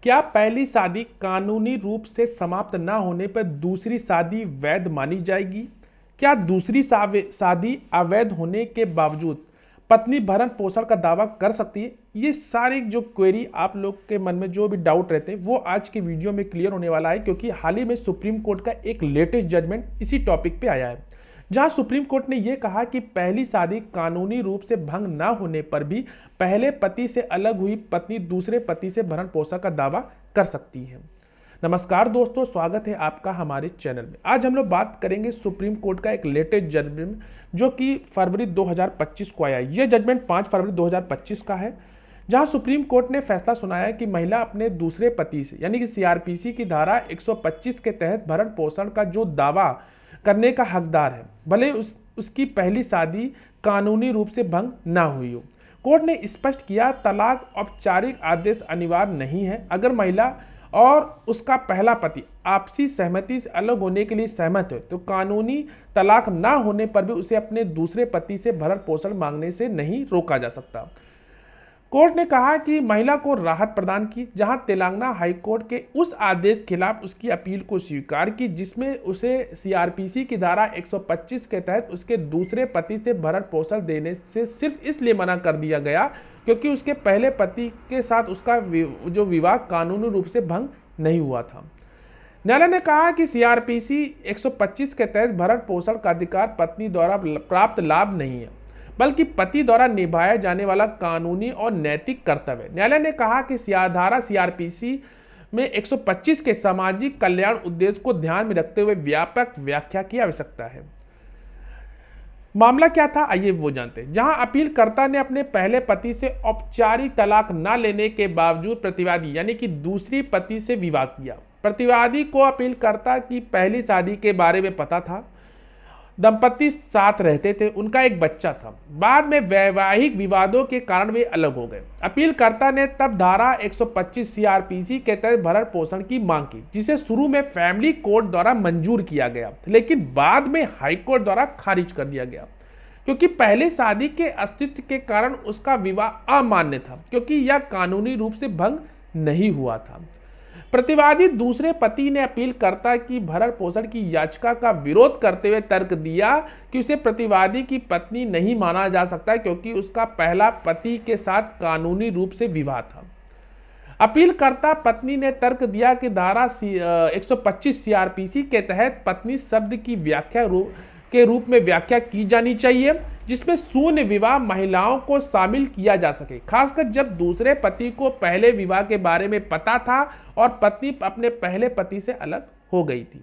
क्या पहली शादी कानूनी रूप से समाप्त न होने पर दूसरी शादी वैध मानी जाएगी? क्या दूसरी शादी अवैध होने के बावजूद पत्नी भरण पोषण का दावा कर सकती है? ये सारी जो क्वेरी आप लोग के मन में जो भी डाउट रहते हैं वो आज के वीडियो में क्लियर होने वाला है, क्योंकि हाल ही में सुप्रीम कोर्ट का एक लेटेस्ट जजमेंट इसी टॉपिक पे आया है, जहां सुप्रीम कोर्ट ने यह कहा कि पहली शादी कानूनी रूप से भंग न होने पर भी पहले पति से अलग हुई पत्नी दूसरे पति से भरण पोषण का दावा कर सकती है। नमस्कार दोस्तों, स्वागत है आपका हमारे चैनल में। आज हम लोग बात करेंगे सुप्रीम कोर्ट का एक लेटेस्ट जजमेंट जो कि फरवरी 2025 को आया। यह जजमेंट 5 फरवरी 2025 का है, जहां सुप्रीम कोर्ट ने फैसला सुनाया कि महिला अपने दूसरे पति से यानी कि सीआरपीसी की धारा 125 के तहत भरण पोषण का जो दावा करने का हकदार है, भले उसकी पहली शादी कानूनी रूप से भंग ना हुई हो। कोर्ट ने स्पष्ट किया, तलाक औपचारिक आदेश अनिवार्य नहीं है। अगर महिला और उसका पहला पति आपसी सहमति से अलग होने के लिए सहमत है तो कानूनी तलाक ना होने पर भी उसे अपने दूसरे पति से भरण पोषण मांगने से नहीं रोका जा सकता। कोर्ट ने कहा कि महिला को राहत प्रदान की, जहां तेलंगाना हाईकोर्ट के उस आदेश खिलाफ उसकी अपील को स्वीकार की जिसमें उसे सीआरपीसी की धारा 125 के तहत उसके दूसरे पति से भरण पोषण देने से सिर्फ इसलिए मना कर दिया गया क्योंकि उसके पहले पति के साथ उसका जो विवाह कानूनी रूप से भंग नहीं हुआ था। न्यायालय ने कहा कि सीआरपीसी 125 के तहत भरण पोषण का अधिकार पत्नी द्वारा प्राप्त लाभ नहीं है, बल्कि पति द्वारा निभाया जाने वाला कानूनी और नैतिक कर्तव्य है। न्यायालय ने कहा कि धारा सीआरपीसी में 125 के सामाजिक कल्याण उद्देश्य को ध्यान में रखते हुए व्यापक व्याख्या की आवश्यकता है। मामला क्या था, आइए वो जानते हैं। जहां अपीलकर्ता ने अपने पहले पति से औपचारिक तलाक न लेने के बावजूद प्रतिवादी यानी कि दूसरी पति से विवाह किया। प्रतिवादी को अपीलकर्ता की पहली शादी के बारे में पता था, दंपति साथ रहते थे, उनका एक बच्चा था। बाद में वैवाहिक विवादों के कारण वे अलग हो गए। अपीलकर्ता ने तब धारा 125 सीआरपीसी के तहत भरण पोषण की मांग की, जिसे शुरू में फैमिली कोर्ट द्वारा मंजूर किया गया, लेकिन बाद में हाईकोर्ट द्वारा खारिज कर दिया गया क्योंकि पहले शादी के अस्तित्व के कारण उसका विवाह अमान्य था, क्योंकि यह कानूनी रूप से भंग नहीं हुआ था। प्रतिवादी दूसरे पति ने अपीलकर्ता की भरण पोषण की याचिका का विरोध करते हुए तर्क दिया कि उसे प्रतिवादी की पत्नी नहीं माना जा सकता क्योंकि उसका पहला पति के साथ कानूनी रूप से विवाह था। अपीलकर्ता पत्नी ने तर्क दिया कि धारा 125 सीआरपीसी के तहत पत्नी शब्द की व्याख्या के रूप में व्याख्या की जानी चाहिए, जिसमें शून्य विवाह महिलाओं को शामिल किया जा सके, खासकर जब दूसरे पति को पहले विवाह के बारे में पता था और पत्नी अपने पहले पति से अलग हो गई थी।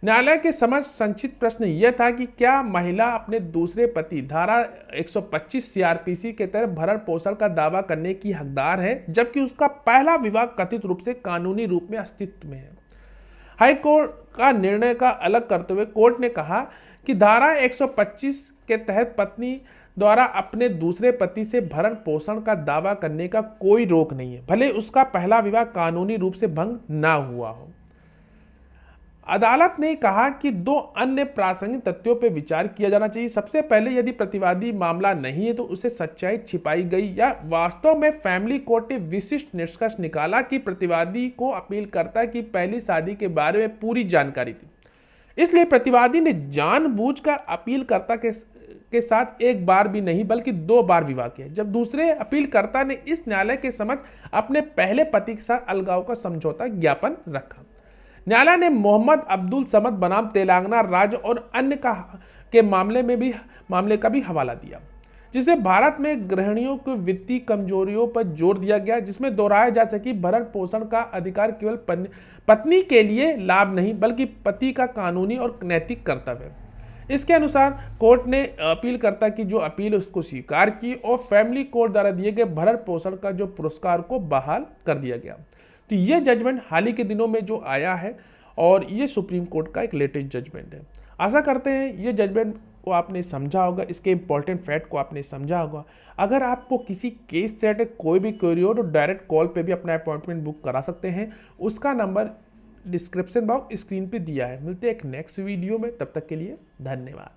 न्यायालय के समक्ष संक्षिप्त प्रश्न यह था कि क्या महिला अपने दूसरे पति धारा 125 सीआरपीसी के तहत भरण पोषण का दावा करने की हकदार है, जबकि उसका पहला विवाह कथित रूप से कानूनी रूप में अस्तित्व में है। हाईकोर्ट का निर्णय का अलग करते हुए कोर्ट ने कहा कि धारा 125 के तहत पत्नी द्वारा अपने दूसरे पति से भरण पोषण का दावा करने का कोई रोक नहीं है, भले उसका पहला विवाह कानूनी रूप से भंग ना हुआ हो। अदालत ने कहा कि दो अन्य प्रासंगिक तथ्यों पर विचार किया जाना चाहिए। सबसे पहले, यदि प्रतिवादी मामला नहीं है तो उसे सच्चाई छिपाई गई या वास्तव में फैमिली कोर्ट ने विशिष्ट निष्कर्ष निकाला कि प्रतिवादी को अपीलकर्ता की पहली शादी के बारे में पूरी जानकारी थी, इसलिए प्रतिवादी ने जानबूझकर अपीलकर्ता के साथ एक बार भी नहीं बल्कि 2 बार विवाह किया। जब दूसरे अपीलकर्ता ने इस न्यायालय के समक्ष अपने पहले पति के साथ अलगाव का समझौता ज्ञापन रखा। न्यायालय ने मोहम्मद अब्दुल समद बनाम तेलंगाना राज्य और अन्य के मामले का भी हवाला दिया, जिसे भारत में गृहिणियों की वित्तीय कमजोरियों पर जोर दिया गया, जिसमें दोहराया जा सके भरण पोषण का अधिकार केवल पत्नी के लिए लाभ नहीं बल्कि पति का कानूनी और नैतिक कर्तव्य है। इसके अनुसार कोर्ट ने अपीलकर्ता की जो अपील है उसको स्वीकार की और फैमिली कोर्ट द्वारा दिए गए भरण पोषण का जो पुरस्कार को बहाल कर दिया गया। तो ये जजमेंट हाल ही के दिनों में जो आया है और ये सुप्रीम कोर्ट का एक लेटेस्ट जजमेंट है। आशा करते हैं ये जजमेंट को आपने समझा होगा, इसके इंपॉर्टेंट फैक्ट को आपने समझा होगा। अगर आपको किसी केस से कोई भी क्वेरी हो तो डायरेक्ट कॉल पे भी अपना अपॉइंटमेंट बुक करा सकते हैं। उसका नंबर डिस्क्रिप्शन बॉक्स स्क्रीन पे दिया है। मिलते हैं एक नेक्स्ट वीडियो में, तब तक के लिए धन्यवाद।